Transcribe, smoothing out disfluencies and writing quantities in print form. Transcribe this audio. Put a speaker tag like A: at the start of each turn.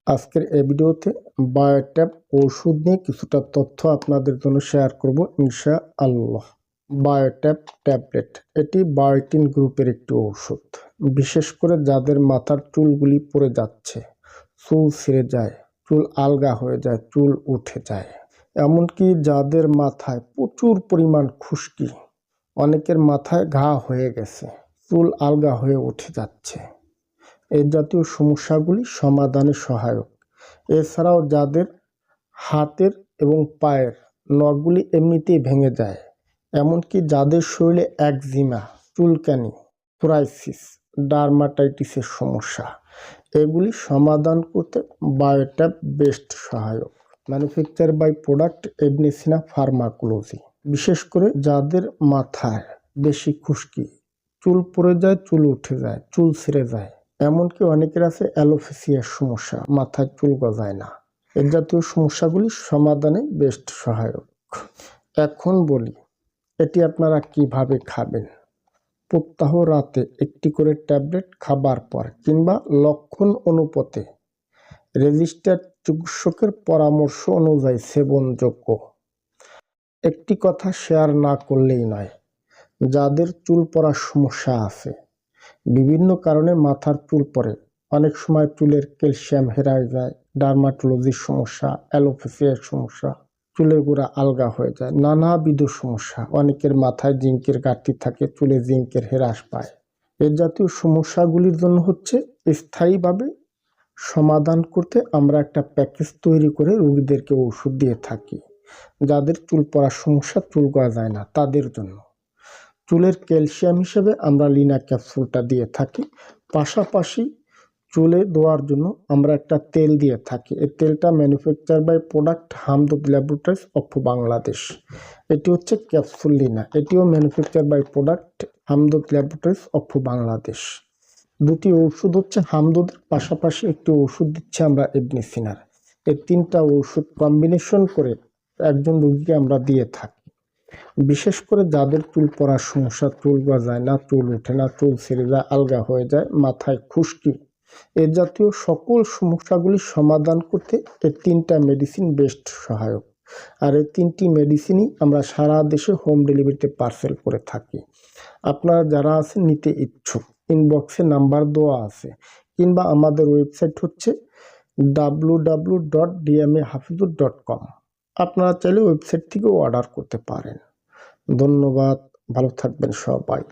A: আজকের এই ভিডিওতে বায়োট্যাপ ওষুধ নিয়ে কিছুটা তথ্য আপনাদের জন্য শেয়ার করব ইনশাআল্লাহ। বায়োট্যাপ ট্যাবলেট এটি বায়োটিন গ্রুপের একটি ওষুধ। বিশেষ করে যাদের মাথার চুলগুলি পড়ে যাচ্ছে, চুল ছিঁড়ে যায়, চুল আলগা হয়ে যায়, চুল উঠে যায়, এমনকি যাদের মাথায় প্রচুর পরিমাণ খুশকি, অনেকের মাথায় ঘা হয়ে গেছে, চুল আলগা হয়ে উঠে যাচ্ছে, এই জাতীয় সমস্যাগুলি সমাধানে সহায়ক। এছাড়াও যাদের হাতের এবং পায়ের নখগুলি এমনিতেই ভেঙে যায়, এমনকি যাদের শরীরে একজিমা, চুলকানি, সোরাইসিস, ডার্মাটাইটিসের সমস্যা, এগুলি সমাধান করতে বায়োট্যাপ বেস্ট সহায়ক। Manufacture by product Ibn Sina pharmacology. বিশেষ করে যাদের মাথায় বেশি খুশকি, চুল পড়ে যায়, চুল উঠে যায়, চুল ছিঁড়ে যায়, এমনকি অনেকের আছে অ্যালোপেসিয়ার সমস্যা, মাথায় চুল গজায় না, এই জাতীয় সমস্যাগুলি সমাধানে বেস্ট সহায়ক। এখন বলি এটি আপনারা কিভাবে খাবেন। প্রত্যহ রাতে একটি করে ট্যাবলেট খাবার পর কিংবা লক্ষণ অনুপাতে রেজিস্টার্ড চিকিৎসকের পরামর্শ অনুযায়ী সেবনযোগ্য। একটি কথা শেয়ার না করলেই নয়, যাদের চুল পড়ার সমস্যা আছে, বিভিন্ন কারণে মাথার চুল পড়ে, অনেক সময় চুলের ক্যালসিয়াম হেরায় যায়, ডার্মাটোলজির সমস্যা, অ্যালোপেসিয়ার সমস্যা, চুলের গোড়া আলগা হয়ে যায়, নানাবিধ সমস্যা, অনেকের মাথায় জিঙ্কের ঘাটতি থাকে, চুলে জিঙ্কের হ্রাস পায়, এ জাতীয় সমস্যাগুলির জন্য হচ্ছে স্থায়ীভাবে সমাধান করতে আমরা একটা প্যাকেজ তৈরি করে রোগীদেরকে ওষুধ দিয়ে থাকি। যাদের চুল পড়ার সমস্যা, চুল গজায় না, তাদের জন্য চুলের ক্যালসিয়াম হিসেবে আমরা লিনা ক্যাপসুলটা দিয়ে থাকি। পাশাপাশি চুলে দেওয়ার জন্য আমরা একটা তেল দিয়ে থাকি। এই তেলটা manufacture by product Hamdard laboratories of Bangladesh. এটি হচ্ছে ক্যাপসুল লিনা, এটিও manufacture by product Hamdard laboratories of Bangladesh. দুটি ওষুধ হচ্ছে হামদর্দের, পাশাপাশি একটি ওষুধ দিচ্ছি আমরা ইবনে সিনার। এই তিনটা ওষুধ কম্বিনেশন করে একজন রোগীকে আমরা দিয়ে থাকি। বিশেষ করে যাদের চুল পড়ার সমস্যা, চুল গজায় না, চুল ওঠে না, চুল ছিঁড়ে যায়, আলগা হয়ে যায়, মাথায় খুশকি, এ জাতীয় সকল সমস্যাগুলি সমাধান করতে এই তিনটা মেডিসিন বেস্ট সহায়ক। আর এই তিনটি মেডিসিনই আমরা সারা দেশে হোম ডেলিভারিতে পার্সেল করে থাকি। আপনারা যারা আছেন নিতে ইচ্ছুক, ইনবক্সে নাম্বার দেওয়া আছে, কিংবা আমাদের ওয়েবসাইট হচ্ছে www.dmahafizur.com। আপনারা চাইলে ওয়েবসাইট থেকেও অর্ডার করতে পারেন। ধন্যবাদ, ভালো থাকবেন সবাই।